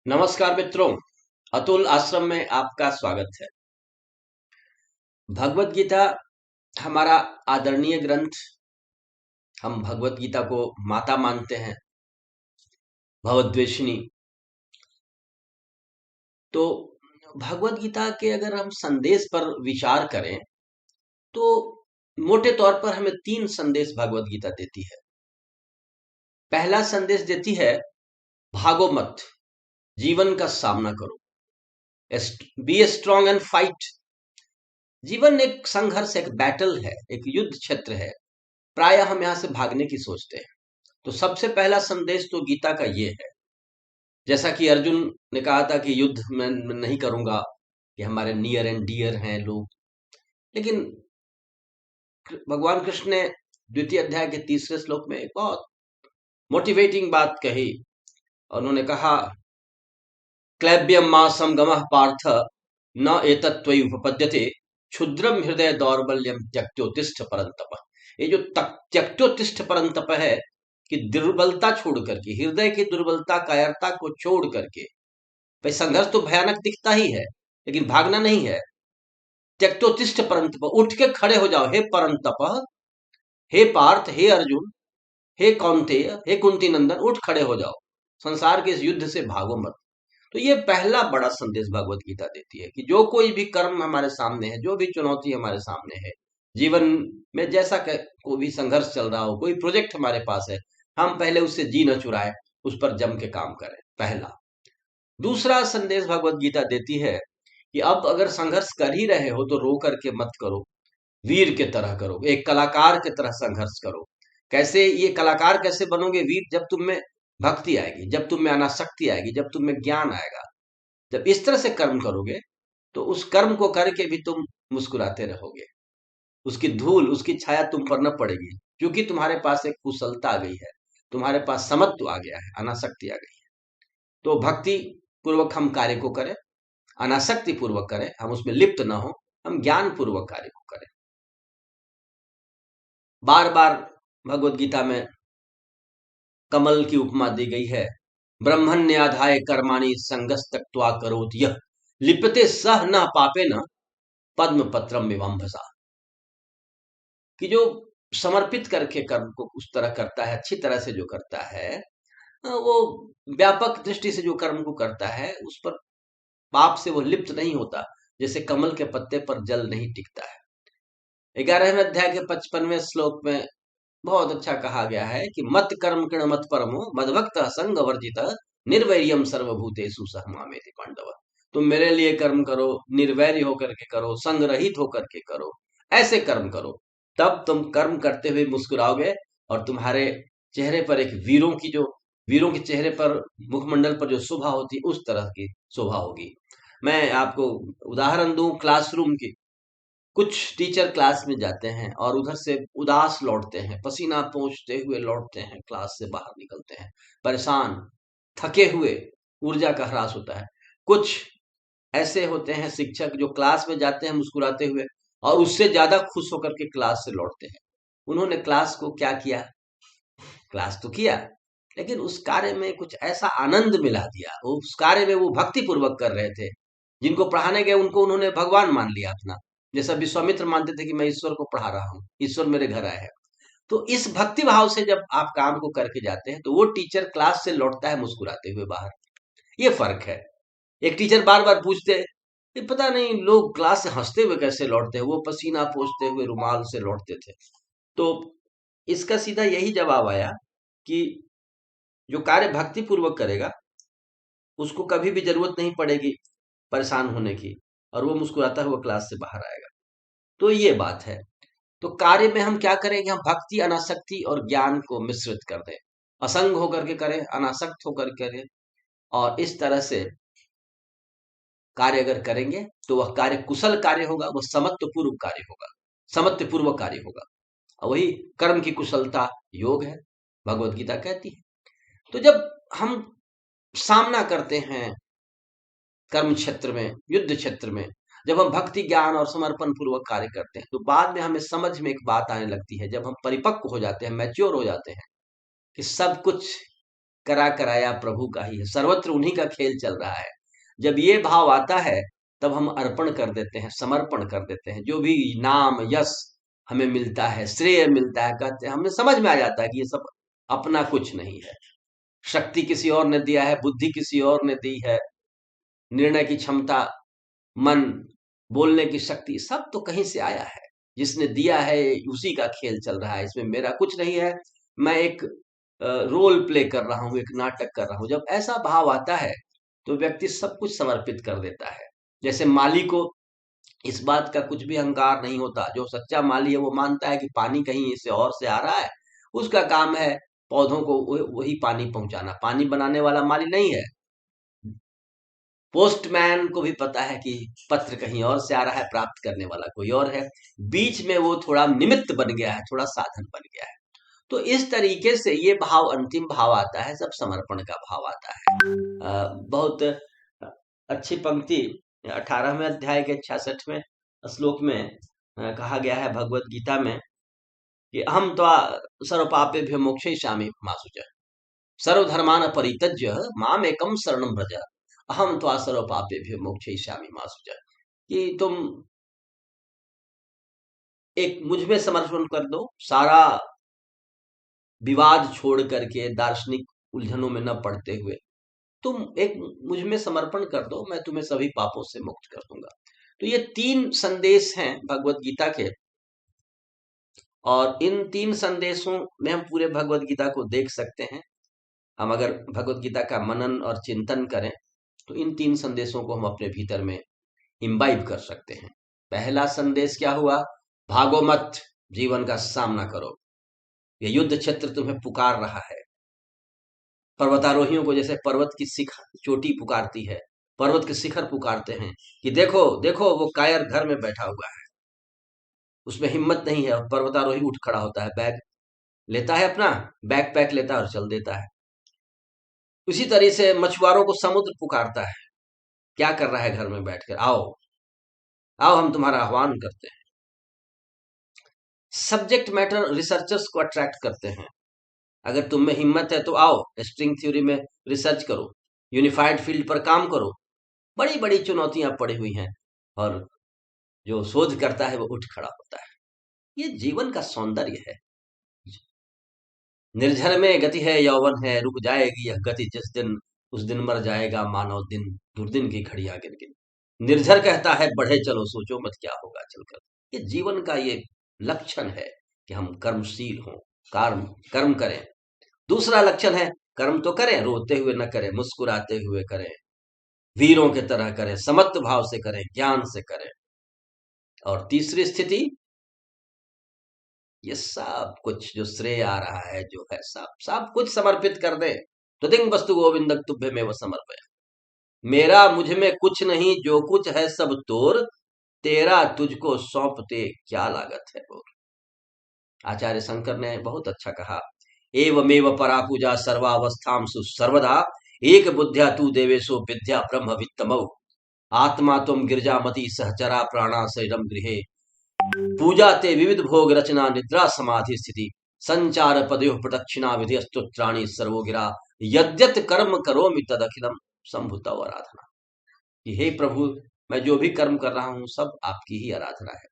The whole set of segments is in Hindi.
नमस्कार मित्रों, अतुल आश्रम में आपका स्वागत है। भगवत गीता हमारा आदरणीय ग्रंथ। हम भगवत गीता को माता मानते हैं, भवद्वेषिणी। तो भगवत गीता के अगर हम संदेश पर विचार करें तो मोटे तौर पर हमें तीन संदेश भगवत गीता देती है। पहला संदेश देती है, भागो मत, जीवन का सामना करो, be a strong and fight. जीवन एक संघर्ष, एक बैटल है, एक युद्ध क्षेत्र है। प्राय हम यहां से भागने की सोचते हैं। तो सबसे पहला संदेश तो गीता का ये है। जैसा कि अर्जुन ने कहा था कि युद्ध मैं नहीं करूंगा, कि हमारे नियर एंड डियर हैं लोग। लेकिन भगवान कृष्ण ने द्वितीय अध्याय के तीसरे श्लोक में एक बहुत मोटिवेटिंग बात कही। और उन्होंने कहा, क्लैब्यम मां समगमः पार्थ न एतत्त्वयि उपपद्यते क्षुद्रम हृदय दौर्बल्यम त्यक्त्योतिष्ठ परंतप। ये जो त्यक्त्योतिष्ठ परंतप है कि दुर्बलता छोड़ करके, हृदय की दुर्बलता कायरता को छोड़ करके, भाई संघर्ष तो भयानक दिखता ही है लेकिन भागना नहीं है। त्यक्तोतिष्ठ परंतप, उठ के खड़े हो जाओ हे परंतप, हे पार्थ, हे अर्जुन, हे कौन्तेय, हे कुंती नंदन, उठ खड़े हो जाओ, संसार के इस युद्ध से भागो मत। तो ये पहला बड़ा संदेश भगवत गीता देती है कि जो कोई भी कर्म हमारे सामने है, जो भी चुनौती हमारे सामने है, जीवन में जैसा कोई भी संघर्ष चल रहा हो, कोई प्रोजेक्ट हमारे पास है, हम पहले उससे जी न चुराए, उस पर जम के काम करें, पहला। दूसरा संदेश भगवत गीता देती है कि अब अगर संघर्ष कर ही रहे हो तो रो करके मत करो, वीर के तरह करो, एक कलाकार की तरह संघर्ष करो। कैसे ये कलाकार कैसे बनोगे वीर? जब तुम में भक्ति आएगी, जब तुम में अनासक्ति आएगी, जब तुम में ज्ञान आएगा। जब इस तरह से कर्म करोगे तो उस कर्म को करके भी तुम मुस्कुराते रहोगे, उसकी धूल, उसकी छाया तुम पर न पड़ेगी, क्योंकि तुम्हारे पास एक कुशलता आ गई है, तुम्हारे पास समत्व आ गया है, अनासक्ति आ गई है। तो भक्ति पूर्वक हम कार्य को करें, अनासक्ति पूर्वक करें, हम उसमें लिप्त न हो, हम ज्ञान पूर्वक कार्य को करें। बार बार भगवत गीता में कमल की उपमा दी गई है। ब्रह्मण्याधाय कर्माणि संगस त्यक्त्वा करोति यः लिप्यते सह न पापे न पद्म पत्रम विवंभसा। कि जो समर्पित करके कर्म को उस तरह करता है, अच्छी तरह से जो करता है, वो व्यापक दृष्टि से जो कर्म को करता है, उस पर पाप से वो लिप्त नहीं होता, जैसे कमल के पत्ते पर जल नहीं टिकता है। 11वें अध्याय के 55वें श्लोक में बहुत अच्छा कहा गया है कि मत कर्म कृण मत परमो मदभक्त संग वर्जित निर्वैर्यम सर्वभूतेषु सह मामेति पांडव। तुम मेरे लिए कर्म करो, निर्वैर्य होकर के करो, संग रहित होकर के करो, ऐसे कर्म करो, तब तुम कर्म करते हुए मुस्कुराओगे और तुम्हारे चेहरे पर एक वीरों के चेहरे पर, मुखमंडल पर जो शोभा होती, उस तरह की शोभा होगी। मैं आपको उदाहरण दूं क्लासरूम की। कुछ टीचर क्लास में जाते हैं और उधर से उदास लौटते हैं, पसीना पोंछते हुए लौटते हैं, क्लास से बाहर निकलते हैं परेशान, थके हुए, ऊर्जा का ह्रास होता है। कुछ ऐसे होते हैं शिक्षक जो क्लास में जाते हैं मुस्कुराते हुए और उससे ज्यादा खुश होकर के क्लास से लौटते हैं। उन्होंने क्लास को क्या किया? क्लास तो किया, लेकिन उस कार्य में कुछ ऐसा आनंद मिला दिया, उस कार्य में वो भक्ति पूर्वक कर रहे थे। जिनको पढ़ाने गए उनको उन्होंने भगवान मान लिया अपना, जैसा विश्वामित्र मानते थे कि मैं ईश्वर को पढ़ा रहा हूँ, ईश्वर मेरे घर आए हैं। तो इस भक्ति भाव से जब आप काम को करके जाते हैं तो वो टीचर क्लास से लौटता है मुस्कुराते हुए बाहर। ये फर्क है। एक टीचर बार बार पूछते हैं, ये पता नहीं लोग क्लास से हंसते हुए कैसे लौटते हैं, वो पसीना पोंछते हुए रुमाल से लौटते थे। तो इसका सीधा यही जवाब आया कि जो कार्य भक्ति पूर्वक करेगा उसको कभी भी जरूरत नहीं पड़ेगी परेशान होने की, और वो मुस्कुराता हुआ क्लास से बाहर आएगा। तो ये बात है। तो कार्य में हम क्या करेंगे? हम भक्ति, अनासक्ति और ज्ञान को मिश्रित कर दें, असंग होकर के करें, अनासक्त होकर करें, और इस तरह से कार्य अगर करेंगे तो वह कार्य कुशल कार्य होगा, वह समत्व पूर्व कार्य होगा, समत्व पूर्वक कार्य होगा। और वही कर्म की कुशलता योग है, भगवत गीता कहती है। तो जब हम सामना करते हैं कर्म क्षेत्र में, युद्ध क्षेत्र में, जब हम भक्ति, ज्ञान और समर्पण पूर्वक कार्य करते हैं, तो बाद में हमें समझ में एक बात आने लगती है, जब हम परिपक्व हो जाते हैं, मैच्योर हो जाते हैं, कि सब कुछ करा कराया प्रभु का ही है, सर्वत्र उन्हीं का खेल चल रहा है। जब ये भाव आता है तब हम अर्पण कर देते हैं, समर्पण कर देते हैं। जो भी नाम यश हमें मिलता है, श्रेय मिलता है, कहते हैं, हमें समझ में आ जाता है कि ये सब अपना कुछ नहीं है। शक्ति किसी और ने दिया है, बुद्धि किसी और ने दी है, निर्णय की क्षमता, मन, बोलने की शक्ति, सब तो कहीं से आया है। जिसने दिया है उसी का खेल चल रहा है, इसमें मेरा कुछ नहीं है। मैं एक रोल प्ले कर रहा हूँ, एक नाटक कर रहा हूँ। जब ऐसा भाव आता है तो व्यक्ति सब कुछ समर्पित कर देता है। जैसे माली को इस बात का कुछ भी अहंकार नहीं होता। जो सच्चा माली है वो मानता है कि पानी कहीं से और से आ रहा है, उसका काम है पौधों को वही पानी पहुंचाना। पानी बनाने वाला माली नहीं है। पोस्टमैन को भी पता है कि पत्र कहीं और से आ रहा है, प्राप्त करने वाला कोई और है। बीच में वो थोड़ा निमित्त बन गया है, थोड़ा साधन बन गया है। तो इस तरीके से ये भाव, अंतिम भाव आता है जब समर्पण का भाव आता है। बहुत अच्छी पंक्ति 18वें अध्याय के 66वें श्लोक में कहा गया है भगवत गीता में कि अहम त्वा सर्वपापेभ्यो मोक्षयिष्यामि मा शुचः सर्वधर्मान् परित्यज्य माम एकम शरणं व्रज अहम त्वा सर्वपापेभ्यो मोक्षयिष्यामि मा शुचः, कि तुम एक मुझ में समर्पण कर दो, सारा विवाद छोड़ करके, दार्शनिक उलझनों में न पड़ते हुए तुम एक मुझ में समर्पण कर दो, मैं तुम्हें सभी पापों से मुक्त कर दूंगा। तो ये 3 संदेश हैं भगवत गीता के, और इन 3 संदेशों में हम पूरे भगवत गीता को देख सकते हैं। हम अगर भगवत गीता का मनन और चिंतन करें तो इन 3 संदेशों को हम अपने भीतर में इम्बाइब कर सकते हैं। पहला संदेश क्या हुआ? भागो मत, जीवन का सामना करो। ये युद्ध क्षेत्र तुम्हें पुकार रहा है। पर्वतारोहियों को जैसे पर्वत की चोटी पुकारती है, पर्वत के शिखर पुकारते हैं कि देखो देखो वो कायर घर में बैठा हुआ है, उसमें हिम्मत नहीं है। और पर्वतारोही उठ खड़ा होता है, बैग लेता है, अपना बैग पैक लेता है और चल देता है। उसी तरह से मछुआरों को समुद्र पुकारता है, क्या कर रहा है घर में बैठकर, आओ आओ हम तुम्हारा आह्वान करते हैं। सब्जेक्ट मैटर रिसर्चर्स को अट्रैक्ट करते हैं, अगर तुम में हिम्मत है तो आओ स्ट्रिंग थ्योरी में रिसर्च करो, यूनिफाइड फील्ड पर काम करो। बड़ी बड़ी चुनौतियां पड़ी हुई हैं और जो शोध करता है वो उठ खड़ा होता है। ये जीवन का सौंदर्य है। निर्झर में गति है, यौवन है, रुक जाएगी यह गति जिस दिन, उस दिन मर जाएगा मानव दिन, दुर्दिन की घड़ियां गिन गिन। निर्झर कहता है बढ़े चलो, सोचो मत क्या होगा चलकर। ये जीवन का ये लक्षण है कि हम कर्मशील हों, कर्म कर्म करें। दूसरा लक्षण है कर्म तो करें, रोते हुए न करें, मुस्कुराते हुए करें, वीरों की तरह करें, समत्व भाव से करें, ज्ञान से करें। और तीसरी स्थिति, ये सब कुछ जो श्रेय आ रहा है, जो है सब सब कुछ समर्पित कर दे। तो दिन वस्तु गोविंद तुभ्य में वो समर्पय, मेरा मुझ में कुछ नहीं, जो कुछ है सब तोर, तेरा तुझको सौंपते क्या लागत है बोल। आचार्य शंकर ने बहुत अच्छा कहा, एवमेव परा पूजा सर्वावस्थाम सर्वदा, एक बुद्ध्या तू देवेशो विद्या ब्रह्म वित्तमौ, आत्मा तुम गिरजामती सहचरा प्राणा शैलम गृहे, पूजा ते विविध भोग रचना निद्रा समाधि स्थिति, संचार पदयो प्रदक्षिणा विधि स्तोत्राणी सर्वोगिरा, यद्यत कर्म करोमि तदखिलम संभुत आराधना। कि हे प्रभु, मैं जो भी कर्म कर रहा हूँ सब आपकी ही आराधना है।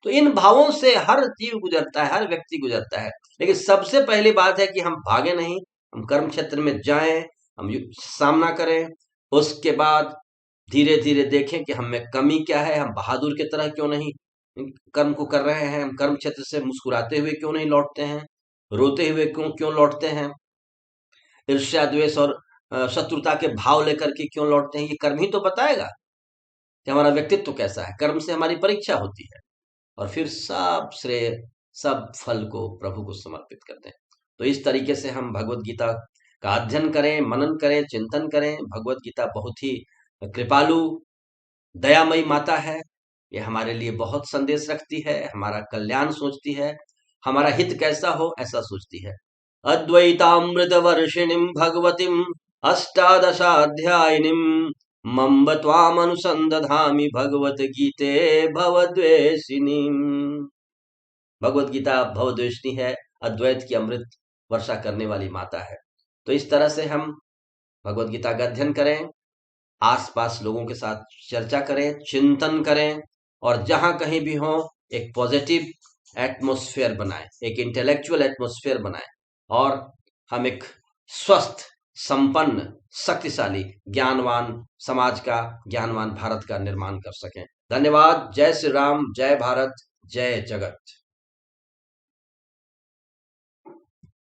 तो इन भावों से हर जीव गुजरता है, हर व्यक्ति गुजरता है। लेकिन सबसे पहली बात है कि हम भागे नहीं, हम कर्म क्षेत्र में जाएं, हम सामना करें। उसके बाद धीरे धीरे देखें कि हम में कमी क्या है, हम बहादुर की तरह क्यों नहीं कर्म को कर रहे हैं, हम कर्म क्षेत्र से मुस्कुराते हुए क्यों नहीं लौटते हैं, रोते हुए क्यों क्यों लौटते हैं, ईर्ष्या द्वेष और शत्रुता के भाव लेकर के क्यों लौटते हैं। ये कर्म ही तो बताएगा कि हमारा व्यक्तित्व कैसा है। कर्म से हमारी परीक्षा होती है और फिर सब श्रेय, सब फल को प्रभु को समर्पित करते हैं। तो इस तरीके से हम भगवत गीता का अध्ययन करें, मनन करें, चिंतन करें। भगवत गीता बहुत ही कृपालु, दयामयी माता है। ये हमारे लिए बहुत संदेश रखती है, हमारा कल्याण सोचती है, हमारा हित कैसा हो ऐसा सोचती है। अद्वैतामृत वर्षिणीम भगवतीम अष्टादशाध्यायिनीम मम्ब त्वामनुसंदधामि भगवत गीते भवद्वेषिनी। भगवत गीता भवद्वेषिनी है, अद्वैत की अमृत वर्षा करने वाली माता है। तो इस तरह से हम भगवत गीता का अध्ययन करें, आसपास लोगों के साथ चर्चा करें, चिंतन करें, और जहां कहीं भी हो एक पॉजिटिव एटमॉस्फेयर बनाएं, एक इंटेलेक्चुअल एटमॉस्फेयर बनाएं, और हम एक स्वस्थ, संपन्न, शक्तिशाली, ज्ञानवान समाज का, ज्ञानवान भारत का निर्माण कर सकें। धन्यवाद। जय श्री राम, जय भारत, जय जगत।